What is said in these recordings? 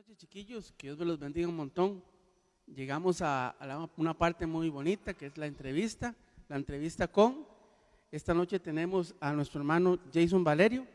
noches, chiquillos, que Dios me los bendiga un montón. Llegamos a una parte muy bonita que es la entrevista con. Esta noche tenemos a nuestro hermano Jason Valerio.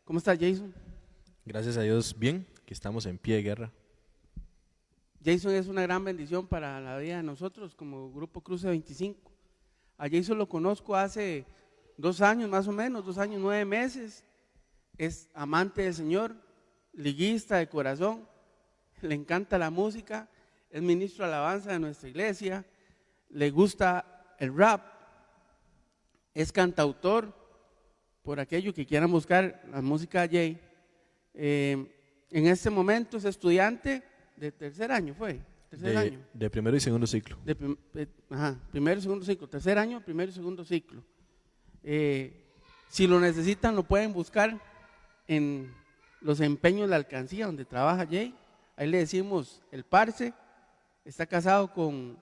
¿Cómo está, Jason? Gracias a Dios, bien, que estamos en pie de guerra. Jason es una gran bendición para la vida de nosotros como Grupo Cruce 25. A Jason lo conozco hace 2 años más o menos, 2 años 9 meses. Es amante del Señor, liguista de corazón, le encanta la música, es ministro de alabanza de nuestra iglesia, le gusta el rap, es cantautor, por aquello que quieran buscar la música de Jay. En este momento es estudiante de tercer año, De primero y segundo ciclo. Primero y segundo ciclo, tercer año, primero y segundo ciclo. Si lo necesitan, lo pueden buscar en los empeños de la alcancía donde trabaja Jay. Ahí le decimos el parce. Está casado con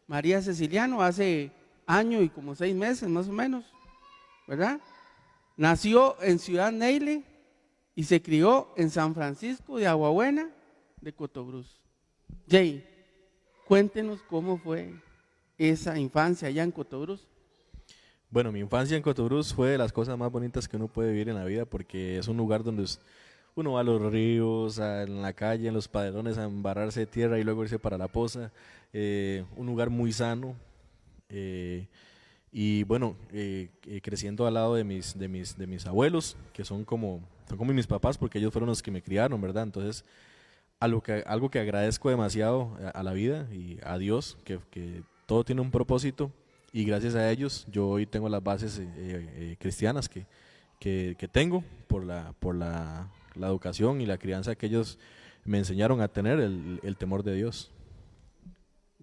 María Ceciliano hace año y como 6 meses más o menos, ¿verdad? Nació en Ciudad Neile y se crió en San Francisco de Aguabuena de Cotobruz. Jay, cuéntenos cómo fue esa infancia allá en Cotobruz. Bueno, mi infancia en Cotobruz fue de las cosas más bonitas que uno puede vivir en la vida, porque es un lugar donde uno va a los ríos, en la calle, en los paderones, a embarrarse de tierra y luego irse para la poza. Un lugar muy sano. Y bueno, creciendo al lado de mis abuelos, que son como mis papás, porque ellos fueron los que me criaron, ¿verdad? Entonces, algo que agradezco demasiado a la vida y a Dios, que todo tiene un propósito, y gracias a ellos yo hoy tengo las bases cristianas que tengo por la educación y la crianza que ellos me enseñaron a tener, el temor de Dios.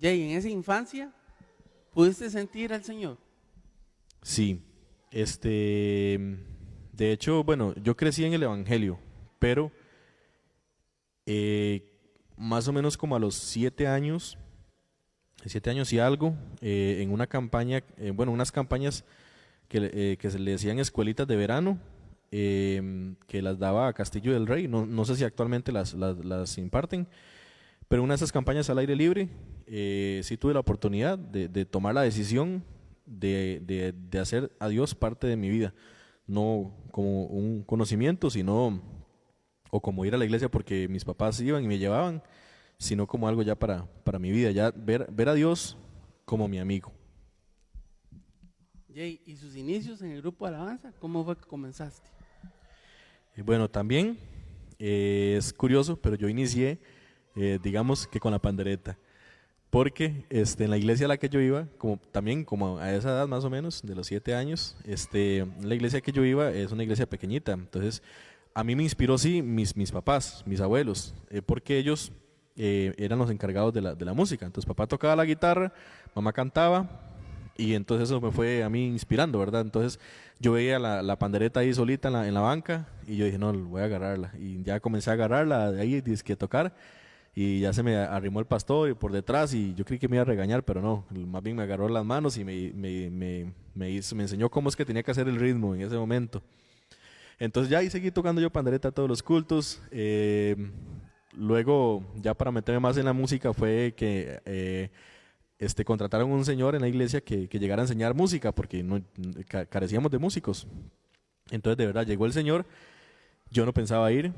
Jay, en esa infancia, ¿pudiste sentir al Señor? Sí, de hecho, bueno, yo crecí en el Evangelio, pero más o menos como a los 7 años y algo, en una campaña, unas campañas que se le decían escuelitas de verano, que las daba Castillo del Rey, no sé si actualmente las imparten, pero una de esas campañas al aire libre, sí tuve la oportunidad de tomar la decisión de hacer a Dios parte de mi vida, no como un conocimiento, sino, o como ir a la iglesia porque mis papás iban y me llevaban, sino como algo ya para mi vida, ya ver a Dios como mi amigo. Jay, ¿y sus inicios en el grupo de alabanza? ¿Cómo fue que comenzaste? Bueno, también es curioso, pero yo inicié, digamos que con la pandereta, porque en la iglesia a la que yo iba, como a esa edad más o menos, de los 7 años, la iglesia que yo iba es una iglesia pequeñita, entonces a mí me inspiró sí mis papás, mis abuelos, porque ellos eran los encargados de la música. Entonces papá tocaba la guitarra, mamá cantaba, y entonces eso me fue a mí inspirando, ¿verdad? Entonces yo veía la pandereta ahí solita en la banca y yo dije, no, voy a agarrarla. Y ya comencé a agarrarla de ahí, dizque tocar, y ya se me arrimó el pastor y por detrás y yo creí que me iba a regañar, pero no, más bien me agarró las manos y me enseñó cómo es que tenía que hacer el ritmo en ese momento. Entonces ya ahí seguí tocando yo pandereta todos los cultos. Luego, ya para meterme más en la música, fue que contrataron un señor en la iglesia que llegara a enseñar música, porque carecíamos de músicos. Entonces, de verdad, llegó el señor, yo no pensaba ir,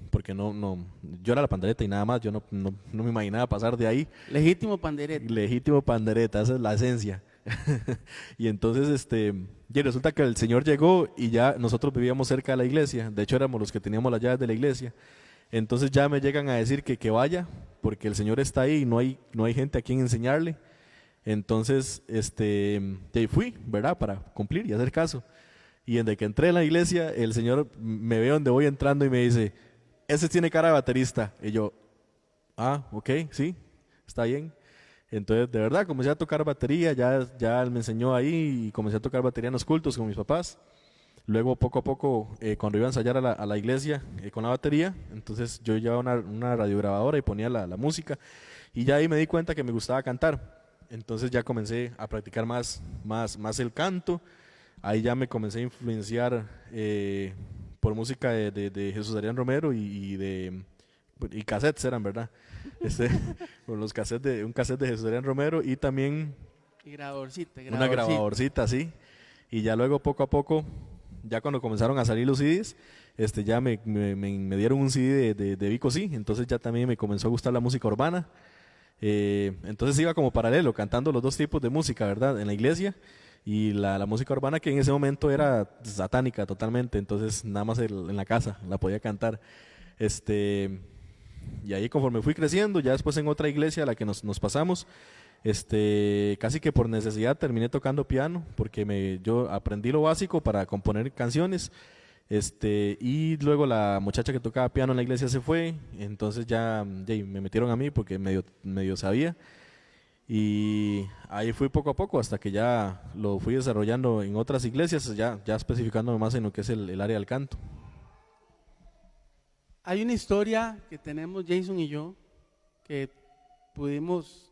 porque yo era la pandereta y nada más, yo no me imaginaba pasar de ahí. Legítimo pandereta. Legítimo pandereta, esa es la esencia. Y entonces, y resulta que el señor llegó y ya nosotros vivíamos cerca de la iglesia, de hecho éramos los que teníamos las llaves de la iglesia. Entonces ya me llegan a decir que vaya, porque el Señor está ahí y no hay gente a quien enseñarle. Entonces, ahí fui, ¿verdad? Para cumplir y hacer caso. Y desde que entré en la iglesia, el Señor me ve donde voy entrando y me dice, ese tiene cara de baterista. Y yo, ok, sí, está bien. Entonces, de verdad, comencé a tocar batería, ya él me enseñó ahí y comencé a tocar batería en los cultos con mis papás. Luego, poco a poco, cuando iba a ensayar a la iglesia con la batería, entonces yo llevaba una radiograbadora y ponía la música, y ya ahí me di cuenta que me gustaba cantar. Entonces ya comencé a practicar más el canto. Ahí ya me comencé a influenciar por música de Jesús Adrián Romero y cassettes eran, ¿verdad? Con los cassettes un cassette de Jesús Adrián Romero y también Y grabadorcita. una grabadorcita, sí. Y ya luego poco a poco, ya cuando comenzaron a salir los CDs, ya me dieron un CD de Vico Sí, entonces ya también me comenzó a gustar la música urbana. Entonces iba como paralelo, cantando los dos tipos de música, ¿verdad? En la iglesia y la música urbana que en ese momento era satánica totalmente, entonces nada más en la casa la podía cantar. Y ahí conforme fui creciendo, ya después en otra iglesia a la que nos pasamos, casi que por necesidad terminé tocando piano, porque yo aprendí lo básico para componer canciones. Y luego la muchacha que tocaba piano en la iglesia se fue, entonces ya me metieron a mí porque medio sabía. Y ahí fui poco a poco hasta que ya lo fui desarrollando en otras iglesias, ya especificándome más en lo que es el área del canto. Hay una historia que tenemos Jason y yo, que pudimos,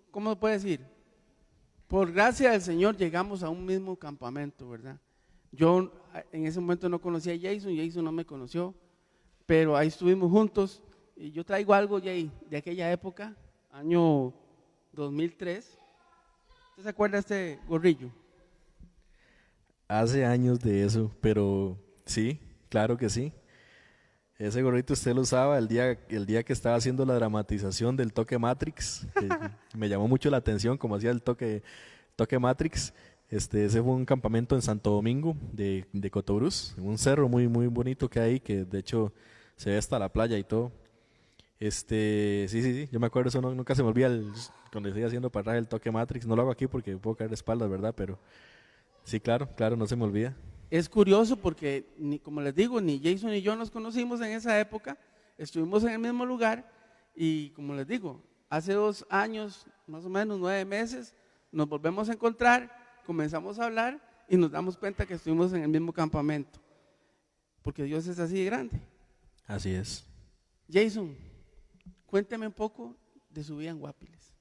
¿cómo se puede decir? Por gracia del Señor llegamos a un mismo campamento, ¿verdad? Yo en ese momento no conocía a Jason no me conoció, pero ahí estuvimos juntos y yo traigo algo, Jay, de aquella época, año 2003. ¿Usted se acuerda de este gorrillo? Hace años de eso, pero sí, claro que sí. Ese gorrito usted lo usaba el día que estaba haciendo la dramatización del toque Matrix, que me llamó mucho la atención como hacía el toque Matrix. Ese fue un campamento en Santo Domingo de Cotobruz, en un cerro muy muy bonito que hay, que de hecho se ve hasta la playa y todo. Sí, yo me acuerdo, eso nunca se me olvida cuando estoy haciendo para atrás el toque Matrix. No lo hago aquí porque puedo caer de espaldas, ¿verdad? Pero sí, claro, no se me olvida. Es curioso porque, como les digo, ni Jason ni yo nos conocimos en esa época, estuvimos en el mismo lugar y como les digo, hace 2 años, más o menos 9 meses, nos volvemos a encontrar, comenzamos a hablar y nos damos cuenta que estuvimos en el mismo campamento, porque Dios es así de grande. Así es. Jason, cuénteme un poco de su vida en Guapiles.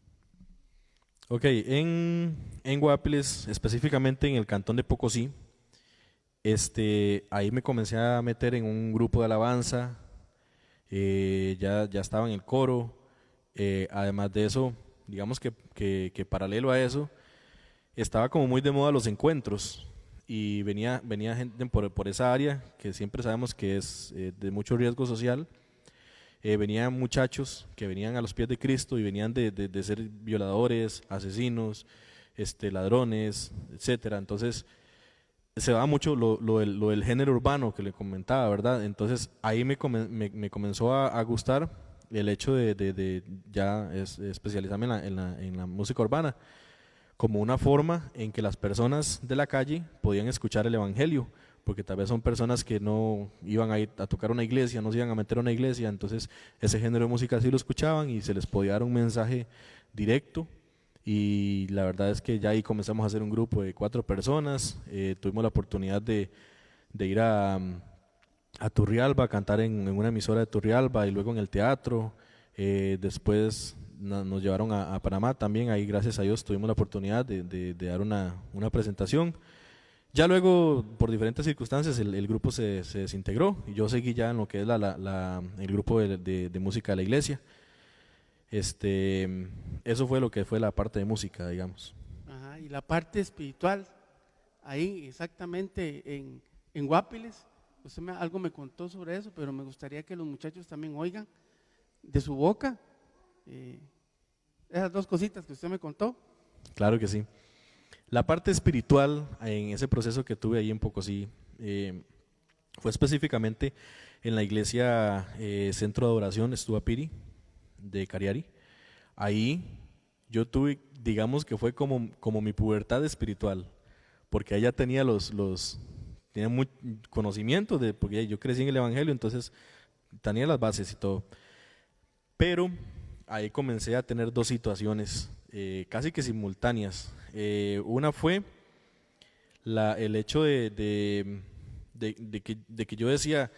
Ok, en Guapiles, específicamente en el cantón de Pocosí, ahí me comencé a meter en un grupo de alabanza, ya estaba en el coro, además de eso, digamos que paralelo a eso, estaba como muy de moda los encuentros y venía gente por esa área que siempre sabemos que es de mucho riesgo social. Venían muchachos que venían a los pies de Cristo y venían de ser violadores, asesinos, ladrones, etcétera. Entonces se daba mucho lo del género urbano que le comentaba, ¿verdad? Entonces ahí me comenzó a gustar el hecho de ya especializarme en la música urbana, como una forma en que las personas de la calle podían escuchar el evangelio, porque tal vez son personas que no iban a ir a tocar una iglesia, no se iban a meter a una iglesia, entonces ese género de música sí lo escuchaban y se les podía dar un mensaje directo. Y la verdad es que ya ahí comenzamos a hacer un grupo de 4 personas, tuvimos la oportunidad de ir a Turrialba, a cantar en una emisora de Turrialba y luego en el teatro. Después nos llevaron a Panamá también, ahí gracias a Dios tuvimos la oportunidad de dar una presentación. Ya luego, por diferentes circunstancias, el grupo se desintegró y yo seguí ya en lo que es el grupo de música de la iglesia. Eso fue lo que fue la parte de música, digamos. Ajá, y la parte espiritual, ahí exactamente en Guapiles, usted algo me contó sobre eso, pero me gustaría que los muchachos también oigan de su boca esas 2 cositas que usted me contó. Claro que sí. La parte espiritual en ese proceso que tuve ahí en Pocosí fue específicamente en la iglesia Centro de Adoración Estuapiri de Cariari. Ahí yo tuve, digamos que fue como mi pubertad espiritual, porque ella tenía tenía mucho conocimiento porque yo crecí en el evangelio, entonces tenía las bases y todo. Pero ahí comencé a tener 2 situaciones casi que simultáneas. Una fue el hecho de que yo decía,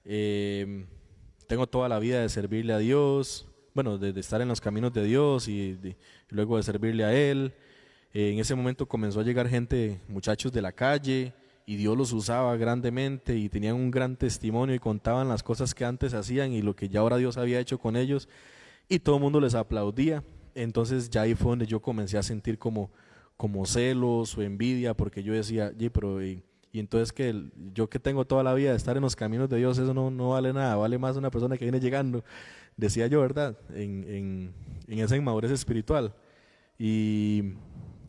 tengo toda la vida de servirle a Dios, bueno, de estar en los caminos de Dios y luego de servirle a Él. En ese momento comenzó a llegar gente, muchachos de la calle, y Dios los usaba grandemente y tenían un gran testimonio y contaban las cosas que antes hacían y lo que ya ahora Dios había hecho con ellos y todo el mundo les aplaudía. Entonces ya ahí fue donde yo comencé a sentir como celos o envidia, porque yo decía, pero y entonces yo que tengo toda la vida de estar en los caminos de Dios, eso no vale nada, vale más una persona que viene llegando, decía yo, ¿verdad? En esa inmadurez espiritual. Y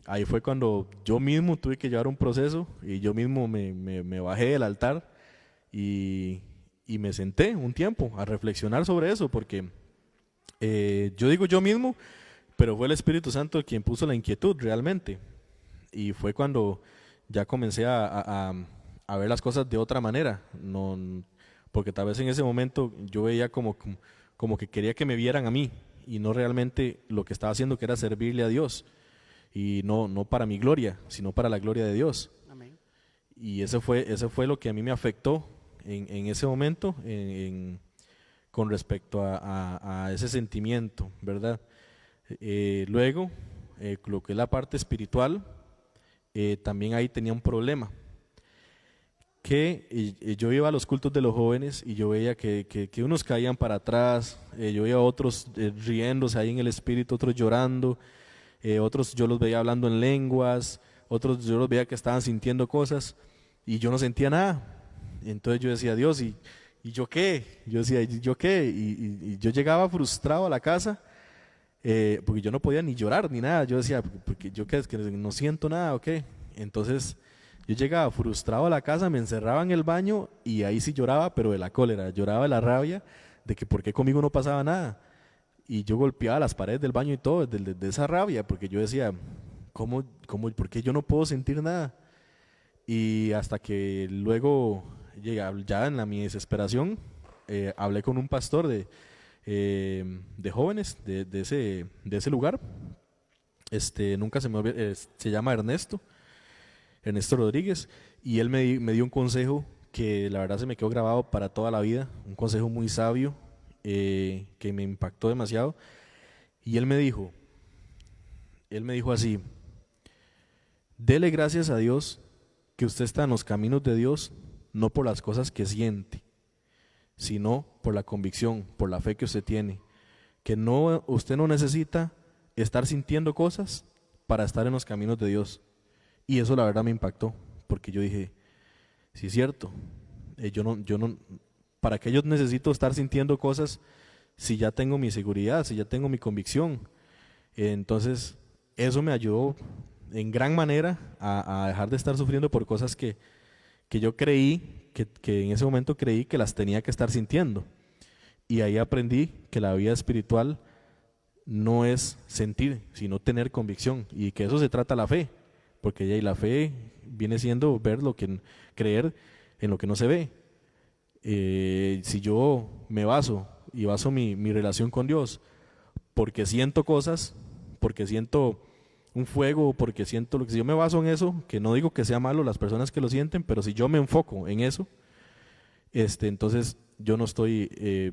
ahí fue cuando yo mismo tuve que llevar un proceso y yo mismo me bajé del altar y me senté un tiempo a reflexionar sobre eso, porque yo digo yo mismo, pero fue el Espíritu Santo quien puso la inquietud realmente. Y fue cuando ya comencé a ver las cosas de otra manera, porque tal vez en ese momento yo veía como que quería que me vieran a mí y no realmente lo que estaba haciendo, que era servirle a Dios, y no para mi gloria, sino para la gloria de Dios. Amén. Y ese fue lo que a mí me afectó en ese momento con respecto a ese sentimiento, ¿verdad? Luego, lo que es la parte espiritual, también ahí tenía un problema, que yo iba a los cultos de los jóvenes y yo veía que unos caían para atrás, yo veía a otros riéndose ahí en el espíritu, otros llorando, otros yo los veía hablando en lenguas, otros yo los veía que estaban sintiendo cosas y yo no sentía nada. Entonces yo decía, Dios, ¿y yo qué? Yo decía, ¿y yo qué? Y yo llegaba frustrado a la casa, porque yo no podía ni llorar ni nada. Yo decía, porque yo qué es que no siento nada o qué. Entonces yo llegaba frustrado a la casa, me encerraba en el baño y ahí sí lloraba, pero de la cólera, lloraba de la rabia de que por qué conmigo no pasaba nada. Y yo golpeaba las paredes del baño y todo, de esa rabia, porque yo decía, ¿por qué yo no puedo sentir nada? Y hasta que luego, ya en mi desesperación, hablé con un pastor de jóvenes de ese lugar. Nunca se me olvida, se llama Ernesto Rodríguez, y él me dio un consejo que la verdad se me quedó grabado para toda la vida, un consejo muy sabio, que me impactó demasiado. Y él me dijo así: dele gracias a Dios que usted está en los caminos de Dios, no por las cosas que siente, sino por la convicción, por la fe que usted tiene, que usted no necesita estar sintiendo cosas para estar en los caminos de Dios. Y eso la verdad me impactó, porque yo dije, sí es cierto, yo no, ¿para qué yo necesito estar sintiendo cosas si ya tengo mi seguridad, si ya tengo mi convicción? Entonces eso me ayudó en gran manera a dejar de estar sufriendo por cosas que yo creí, que en ese momento creí que las tenía que estar sintiendo. Y ahí aprendí que la vida espiritual no es sentir, sino tener convicción, y que eso se trata la fe, porque ya la fe viene siendo creer en lo que no se ve. Si yo me baso mi relación con Dios porque siento cosas, porque siento un fuego, porque siento si yo me baso en eso, que no digo que sea malo las personas que lo sienten, pero si yo me enfoco en eso, entonces yo no estoy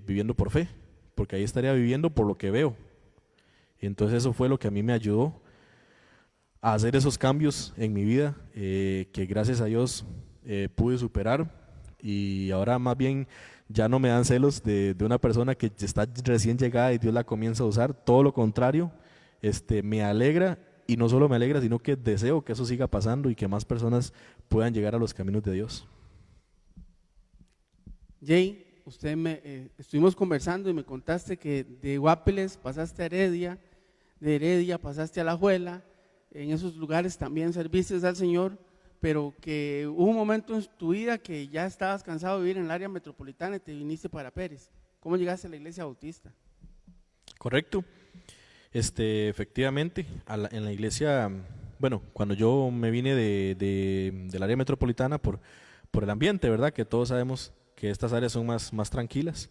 viviendo por fe, porque ahí estaría viviendo por lo que veo. Y entonces eso fue lo que a mí me ayudó a hacer esos cambios en mi vida, que gracias a Dios pude superar, y ahora más bien ya no me dan celos de una persona que está recién llegada y Dios la comienza a usar. Todo lo contrario, me alegra, y no solo me alegra, sino que deseo que eso siga pasando y que más personas puedan llegar a los caminos de Dios. Jay, estuvimos conversando y me contaste que de Guapiles pasaste a Heredia, de Heredia pasaste a La Juela, en esos lugares también serviste al Señor, pero que hubo un momento en tu vida que ya estabas cansado de vivir en el área metropolitana y te viniste para Pérez. ¿Cómo llegaste a la iglesia bautista? Correcto. Efectivamente, en la iglesia, bueno, cuando yo me vine del área metropolitana por el ambiente, ¿verdad? Que todos sabemos que estas áreas son más tranquilas.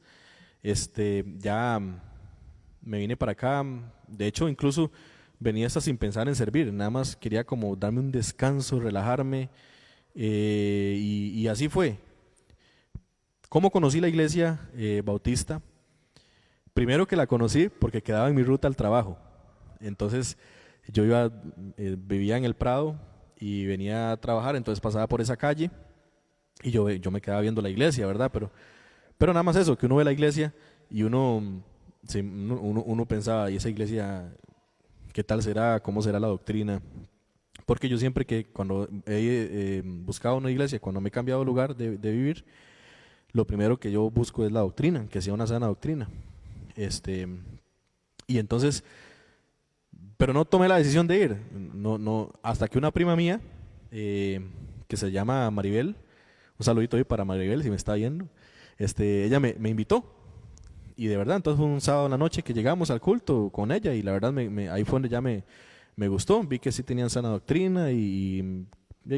Ya me vine para acá. De hecho, incluso venía hasta sin pensar en servir, nada más quería como darme un descanso, relajarme, y así fue. ¿Cómo conocí la iglesia bautista? Primero que la conocí porque quedaba en mi ruta al trabajo. Entonces yo vivía en el Prado, y venía a trabajar, entonces pasaba por esa calle y yo me quedaba viendo la iglesia, ¿verdad? Pero nada más eso, que uno ve la iglesia y uno pensaba, ¿y esa iglesia qué tal será? ¿Cómo será la doctrina? Porque yo siempre que cuando he buscado una iglesia, cuando me he cambiado de lugar de vivir, lo primero que yo busco es la doctrina, que sea una sana doctrina. Y entonces, pero no tomé la decisión de ir, no, hasta que una prima mía, que se llama Maribel, un saludito hoy para Maribel si me está viendo, ella me invitó. Y de verdad, entonces fue un sábado en la noche que llegamos al culto con ella y la verdad ahí fue donde ya me gustó, vi que sí tenían sana doctrina y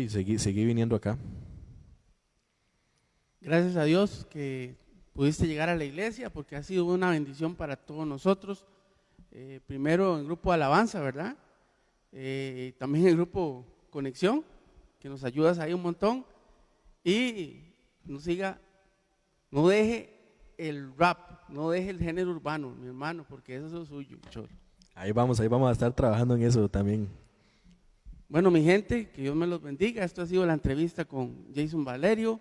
seguí viniendo acá. Gracias a Dios que pudiste llegar a la iglesia porque ha sido una bendición para todos nosotros. Primero en grupo de alabanza, ¿verdad? También el grupo Conexión, que nos ayudas ahí un montón. Y no deje el rap, no deje el género urbano, mi hermano, porque eso es lo suyo, cholo. Ahí vamos a estar trabajando en eso también. Bueno, mi gente, que Dios me los bendiga. Esto ha sido la entrevista con Jason Valerio.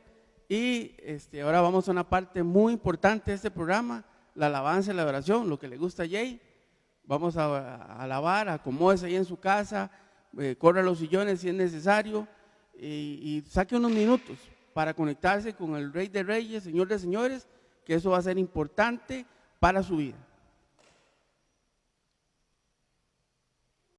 Y ahora vamos a una parte muy importante de este programa, la alabanza y la oración, lo que le gusta a Jay. Vamos a alabar, acomódese ahí en su casa, corra los sillones si es necesario y saque unos minutos para conectarse con el Rey de Reyes, Señor de Señores, que eso va a ser importante para su vida.